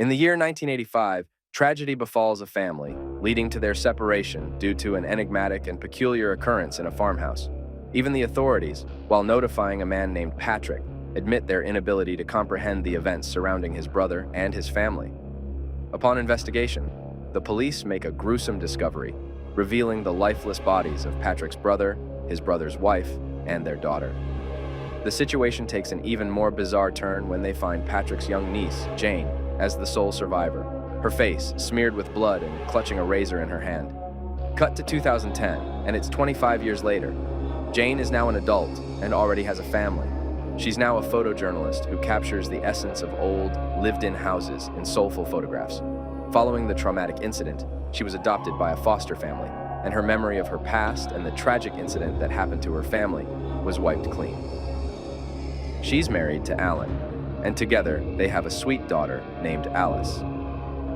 In the year 1985, tragedy befalls a family, leading to their separation due to an enigmatic and peculiar occurrence in a farmhouse. Even the authorities, while notifying a man named Patrick, admit their inability to comprehend the events surrounding his brother and his family. Upon investigation, the police make a gruesome discovery, revealing the lifeless bodies of Patrick's brother, his brother's wife, and their daughter. The situation takes an even more bizarre turn when they find Patrick's young niece, Jane, as the sole survivor, her face smeared with blood and clutching a razor in her hand. Cut to 2010, and it's 25 years later. Jane is now an adult and already has a family. She's now a photojournalist who captures the essence of old, lived-in houses in soulful photographs. Following the traumatic incident, she was adopted by a foster family, and her memory of her past and the tragic incident that happened to her family was wiped clean. She's married to Alan, and together they have a sweet daughter named Alice.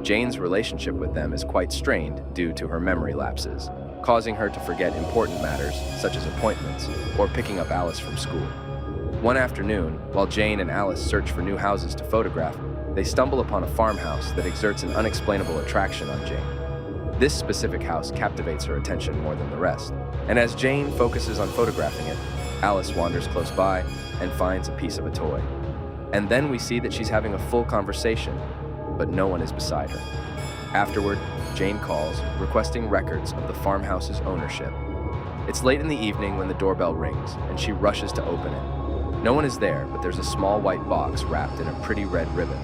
Jane's relationship with them is quite strained due to her memory lapses, causing her to forget important matters such as appointments or picking up Alice from school. One afternoon, while Jane and Alice search for new houses to photograph, they stumble upon a farmhouse that exerts an unexplainable attraction on Jane. This specific house captivates her attention more than the rest, and as Jane focuses on photographing it, Alice wanders close by and finds a piece of a toy. And then we see that she's having a full conversation, but no one is beside her. Afterward, Jane calls, requesting records of the farmhouse's ownership. It's late in the evening when the doorbell rings, and she rushes to open it. No one is there, but there's a small white box wrapped in a pretty red ribbon.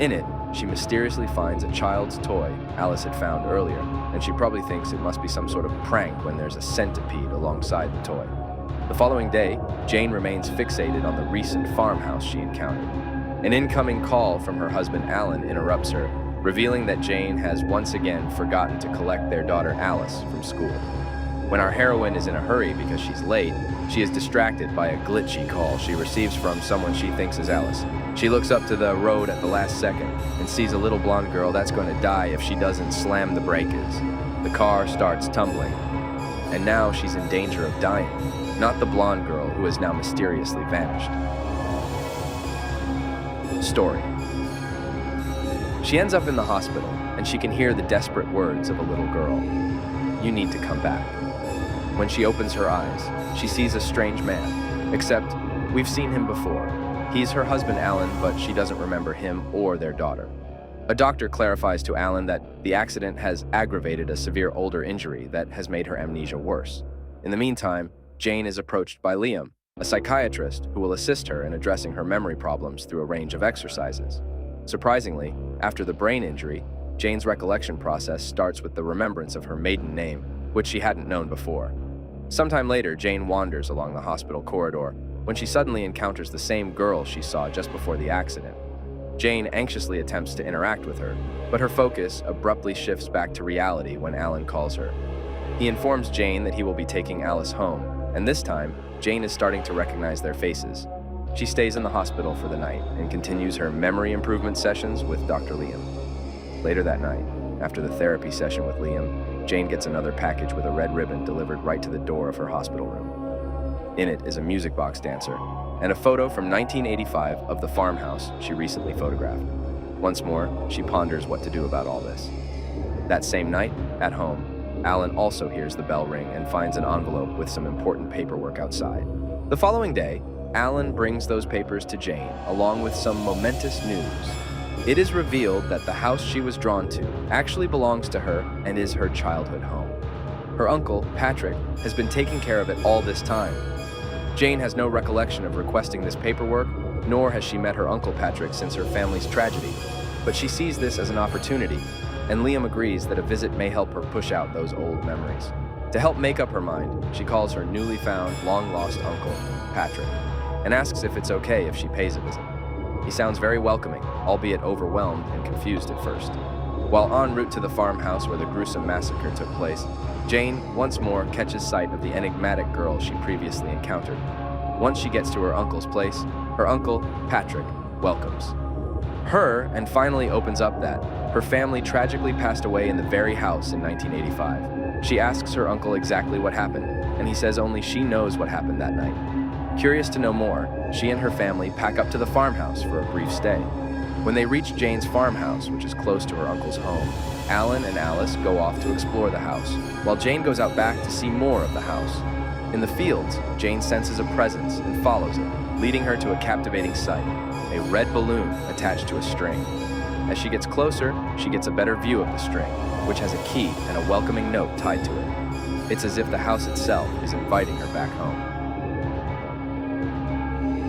In it, she mysteriously finds a child's toy Alice had found earlier, and she probably thinks it must be some sort of prank when there's a centipede alongside the toy. The following day, Jane remains fixated on the recent farmhouse she encountered. An incoming call from her husband Alan interrupts her, revealing that Jane has once again forgotten to collect their daughter Alice from school. When our heroine is in a hurry because she's late, she is distracted by a glitchy call she receives from someone she thinks is Alice. She looks up to the road at the last second and sees a little blonde girl that's going to die if she doesn't slam the brakes. The car starts tumbling, and now she's in danger of dying, not the blonde girl who has now mysteriously vanished. Story. She ends up in the hospital, and she can hear the desperate words of a little girl. "You need to come back." When she opens her eyes, she sees a strange man, except we've seen him before. He's her husband Alan, but she doesn't remember him or their daughter. A doctor clarifies to Alan that the accident has aggravated a severe older injury that has made her amnesia worse. In the meantime, Jane is approached by Liam, a psychiatrist who will assist her in addressing her memory problems through a range of exercises. Surprisingly, after the brain injury, Jane's recollection process starts with the remembrance of her maiden name, which she hadn't known before. Sometime later, Jane wanders along the hospital corridor when she suddenly encounters the same girl she saw just before the accident. Jane anxiously attempts to interact with her, but her focus abruptly shifts back to reality when Alan calls her. He informs Jane that he will be taking Alice home, and this time, Jane is starting to recognize their faces. She stays in the hospital for the night and continues her memory improvement sessions with Dr. Liam. Later that night, after the therapy session with Liam, Jane gets another package with a red ribbon delivered right to the door of her hospital room. In it is a music box dancer and a photo from 1985 of the farmhouse she recently photographed. Once more, she ponders what to do about all this. That same night, at home, Alan also hears the bell ring and finds an envelope with some important paperwork outside. The following day, Alan brings those papers to Jane, along with some momentous news. It is revealed that the house she was drawn to actually belongs to her and is her childhood home. Her uncle, Patrick, has been taking care of it all this time. Jane has no recollection of requesting this paperwork, nor has she met her Uncle Patrick since her family's tragedy. But she sees this as an opportunity, and Liam agrees that a visit may help her push out those old memories. To help make up her mind, she calls her newly found, long-lost uncle, Patrick, and asks if it's okay if she pays a visit. He sounds very welcoming, albeit overwhelmed and confused at first. While en route to the farmhouse where the gruesome massacre took place, Jane once more catches sight of the enigmatic girl she previously encountered. Once she gets to her uncle's place, her uncle, Patrick, welcomes her and finally opens up that her family tragically passed away in the very house in 1985. She asks her uncle exactly what happened, and he says only she knows what happened that night. Curious to know more, she and her family pack up to the farmhouse for a brief stay. When they reach Jane's farmhouse, which is close to her uncle's home, Alan and Alice go off to explore the house, while Jane goes out back to see more of the house. In the fields, Jane senses a presence and follows it, leading her to a captivating sight, a red balloon attached to a string. As she gets closer, she gets a better view of the string, which has a key and a welcoming note tied to it. It's as if the house itself is inviting her back home.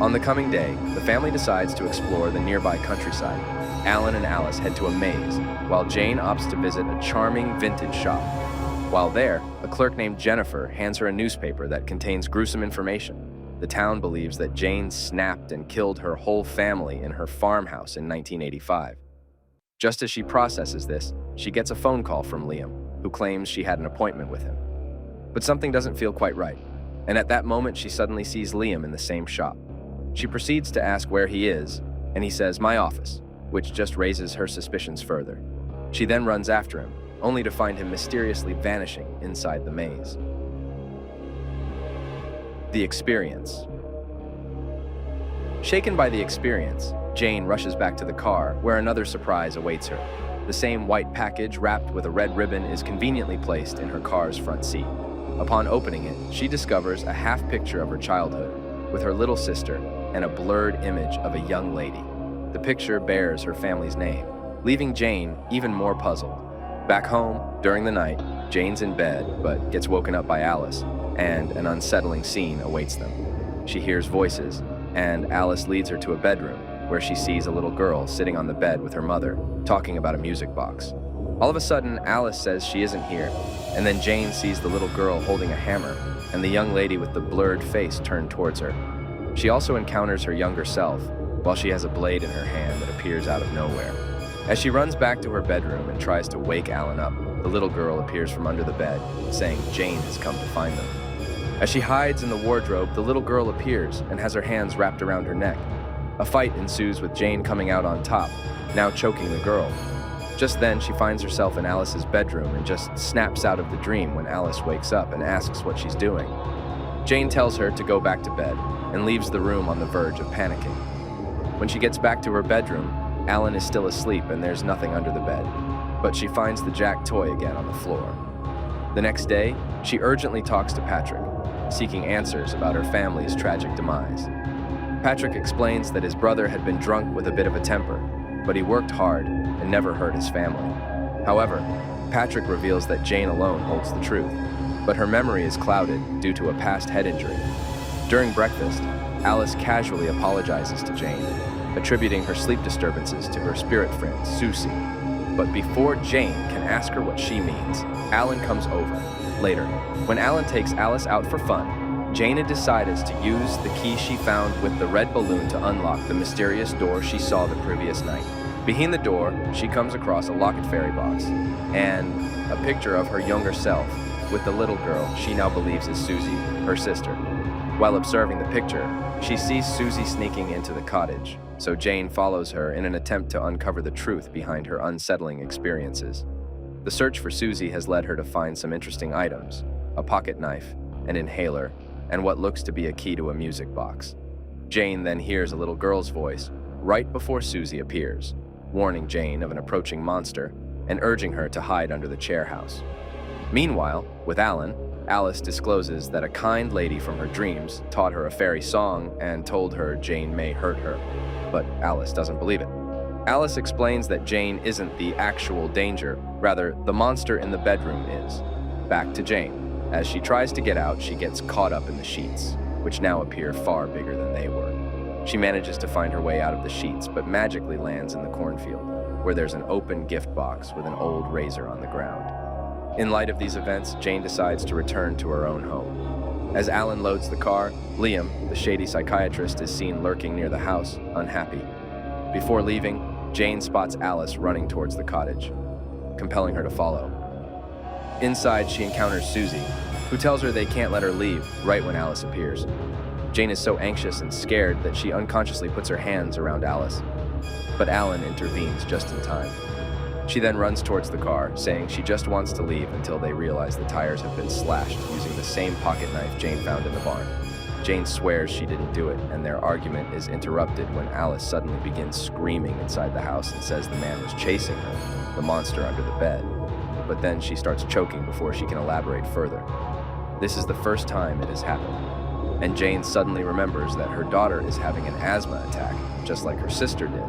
On the coming day, the family decides to explore the nearby countryside. Alan and Alice head to a maze, while Jane opts to visit a charming vintage shop. While there, a clerk named Jennifer hands her a newspaper that contains gruesome information. The town believes that Jane snapped and killed her whole family in her farmhouse in 1985. Just as she processes this, she gets a phone call from Liam, who claims she had an appointment with him. But something doesn't feel quite right, and at that moment she suddenly sees Liam in the same shop. She proceeds to ask where he is, and he says, "My office," which just raises her suspicions further. She then runs after him, only to find him mysteriously vanishing inside the maze. The experience. Shaken by the experience, Jane rushes back to the car, where another surprise awaits her. The same white package wrapped with a red ribbon is conveniently placed in her car's front seat. Upon opening it, she discovers a half picture of her childhood, with her little sister and a blurred image of a young lady. The picture bears her family's name, leaving Jane even more puzzled. Back home, during the night, Jane's in bed but gets woken up by Alice, and an unsettling scene awaits them. She hears voices, and Alice leads her to a bedroom where she sees a little girl sitting on the bed with her mother, talking about a music box. All of a sudden, Alice says she isn't here, and then Jane sees the little girl holding a hammer and the young lady with the blurred face turned towards her. She also encounters her younger self, while she has a blade in her hand that appears out of nowhere. As she runs back to her bedroom and tries to wake Alan up, the little girl appears from under the bed, saying Jane has come to find them. As she hides in the wardrobe, the little girl appears and has her hands wrapped around her neck. A fight ensues with Jane coming out on top, now choking the girl. Just then, she finds herself in Alice's bedroom and just snaps out of the dream when Alice wakes up and asks what she's doing. Jane tells her to go back to bed and leaves the room on the verge of panicking. When she gets back to her bedroom, Alan is still asleep and there's nothing under the bed, but she finds the Jack toy again on the floor. The next day, she urgently talks to Patrick, seeking answers about her family's tragic demise. Patrick explains that his brother had been drunk with a bit of a temper, but he worked hard and never hurt his family. However, Patrick reveals that Jane alone holds the truth, but her memory is clouded due to a past head injury. During breakfast, Alice casually apologizes to Jane, attributing her sleep disturbances to her spirit friend, Susie. But before Jane can ask her what she means, Alan comes over. Later, when Alan takes Alice out for fun, Jane decides to use the key she found with the red balloon to unlock the mysterious door she saw the previous night. Behind the door, she comes across a locket fairy box and a picture of her younger self with the little girl she now believes is Susie, her sister. While observing the picture, she sees Susie sneaking into the cottage, so Jane follows her in an attempt to uncover the truth behind her unsettling experiences. The search for Susie has led her to find some interesting items, a pocket knife, an inhaler, and what looks to be a key to a music box. Jane then hears a little girl's voice right before Susie appears, warning Jane of an approaching monster and urging her to hide under the chair house. Meanwhile, with Alan, Alice discloses that a kind lady from her dreams taught her a fairy song and told her Jane may hurt her, but Alice doesn't believe it. Alice explains that Jane isn't the actual danger, rather the monster in the bedroom is. Back to Jane. As she tries to get out, she gets caught up in the sheets, which now appear far bigger than they were. She manages to find her way out of the sheets, but magically lands in the cornfield, where there's an open gift box with an old razor on the ground. In light of these events, Jane decides to return to her own home. As Alan loads the car, Liam, the shady psychiatrist, is seen lurking near the house, unhappy. Before leaving, Jane spots Alice running towards the cottage, compelling her to follow. Inside, she encounters Susie, who tells her they can't let her leave right when Alice appears. Jane is so anxious and scared that she unconsciously puts her hands around Alice, but Alan intervenes just in time. She then runs towards the car, saying she just wants to leave until they realize the tires have been slashed using the same pocket knife Jane found in the barn. Jane swears she didn't do it, and their argument is interrupted when Alice suddenly begins screaming inside the house and says the man was chasing her, the monster under the bed. But then she starts choking before she can elaborate further. This is the first time it has happened, and Jane suddenly remembers that her daughter is having an asthma attack, just like her sister did.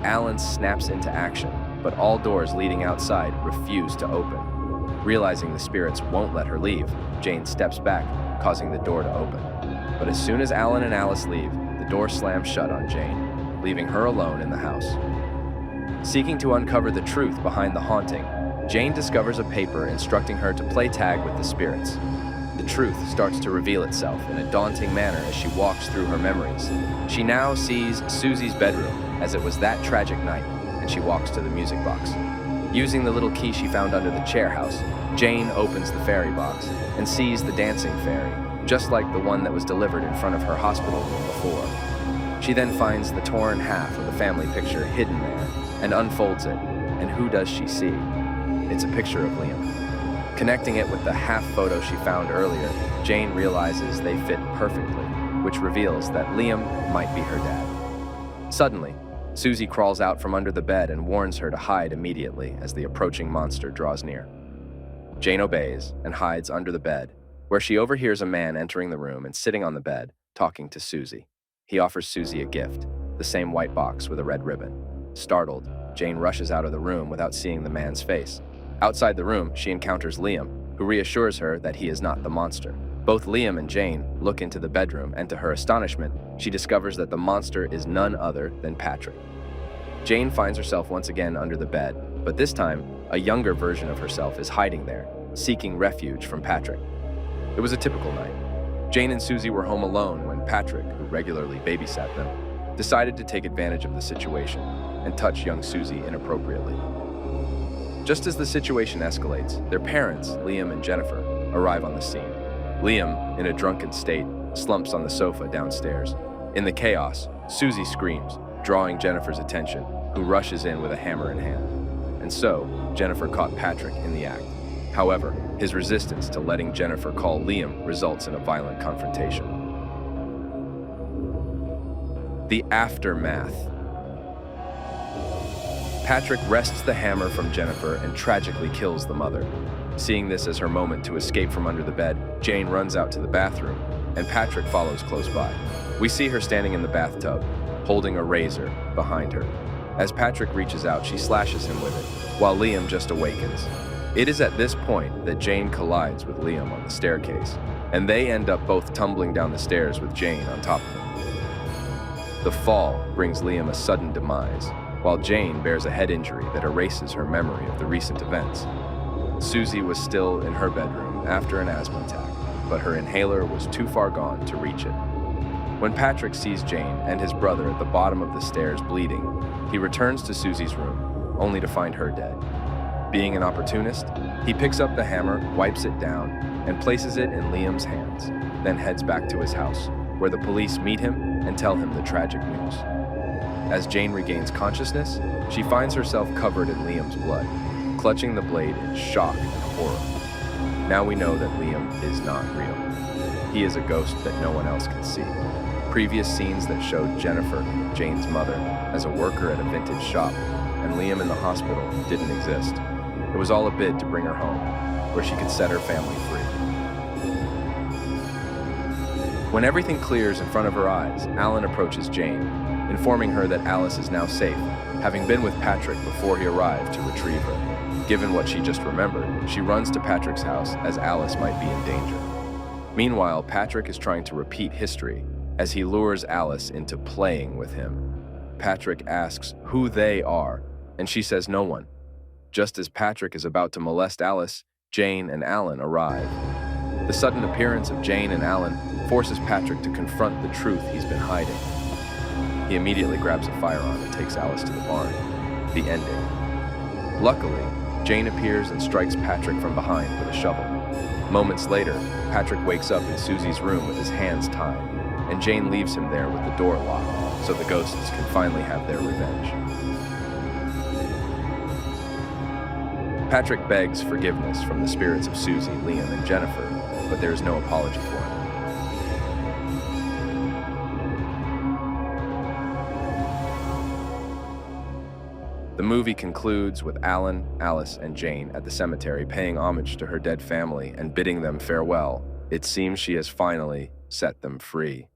Alan snaps into action, but all doors leading outside refuse to open. Realizing the spirits won't let her leave, Jane steps back, causing the door to open. But as soon as Alan and Alice leave, the door slams shut on Jane, leaving her alone in the house. Seeking to uncover the truth behind the haunting, Jane discovers a paper instructing her to play tag with the spirits. The truth starts to reveal itself in a daunting manner as she walks through her memories. She now sees Susie's bedroom, as it was that tragic night, and she walks to the music box. Using the little key she found under the chair house, Jane opens the fairy box and sees the dancing fairy, just like the one that was delivered in front of her hospital room before. She then finds the torn half of the family picture hidden there and unfolds it, and who does she see? It's a picture of Liam. Connecting it with the half photo she found earlier, Jane realizes they fit perfectly, which reveals that Liam might be her dad. Suddenly, Susie crawls out from under the bed and warns her to hide immediately as the approaching monster draws near. Jane obeys and hides under the bed, where she overhears a man entering the room and sitting on the bed, talking to Susie. He offers Susie a gift, the same white box with a red ribbon. Startled, Jane rushes out of the room without seeing the man's face. Outside the room, she encounters Liam, who reassures her that he is not the monster. Both Liam and Jane look into the bedroom, and to her astonishment, she discovers that the monster is none other than Patrick. Jane finds herself once again under the bed, but this time, a younger version of herself is hiding there, seeking refuge from Patrick. It was a typical night. Jane and Susie were home alone when Patrick, who regularly babysat them, decided to take advantage of the situation and touch young Susie inappropriately. Just as the situation escalates, their parents, Liam and Jennifer, arrive on the scene. Liam, in a drunken state, slumps on the sofa downstairs. In the chaos, Susie screams, drawing Jennifer's attention, who rushes in with a hammer in hand. And so, Jennifer caught Patrick in the act. However, his resistance to letting Jennifer call Liam results in a violent confrontation. The aftermath. Patrick wrests the hammer from Jennifer and tragically kills the mother. Seeing this as her moment to escape from under the bed, Jane runs out to the bathroom, and Patrick follows close by. We see her standing in the bathtub, holding a razor behind her. As Patrick reaches out, she slashes him with it, while Liam just awakens. It is at this point that Jane collides with Liam on the staircase, and they end up both tumbling down the stairs with Jane on top of them. The fall brings Liam a sudden demise, while Jane bears a head injury that erases her memory of the recent events. Susie was still in her bedroom after an asthma attack, but her inhaler was too far gone to reach it. When Patrick sees Jane and his brother at the bottom of the stairs bleeding, he returns to Susie's room, only to find her dead. Being an opportunist, he picks up the hammer, wipes it down, and places it in Liam's hands, then heads back to his house, where the police meet him and tell him the tragic news. As Jane regains consciousness, she finds herself covered in Liam's blood, clutching the blade in shock and horror. Now we know that Liam is not real. He is a ghost that no one else can see. Previous scenes that showed Jennifer, Jane's mother, as a worker at a vintage shop, and Liam in the hospital didn't exist. It was all a bid to bring her home, where she could set her family free. When everything clears in front of her eyes, Alan approaches Jane, informing her that Alice is now safe, having been with Patrick before he arrived to retrieve her. Given what she just remembered, she runs to Patrick's house as Alice might be in danger. Meanwhile, Patrick is trying to repeat history as he lures Alice into playing with him. Patrick asks who they are, and she says no one. Just as Patrick is about to molest Alice, Jane and Alan arrive. The sudden appearance of Jane and Alan forces Patrick to confront the truth he's been hiding. He immediately grabs a firearm and takes Alice to the barn. The ending. Luckily, Jane appears and strikes Patrick from behind with a shovel. Moments later, Patrick wakes up in Susie's room with his hands tied, and Jane leaves him there with the door locked, so the ghosts can finally have their revenge. Patrick begs forgiveness from the spirits of Susie, Liam, and Jennifer, but there is no apology for him. The movie concludes with Alan, Alice, and Jane at the cemetery paying homage to her dead family and bidding them farewell. It seems she has finally set them free.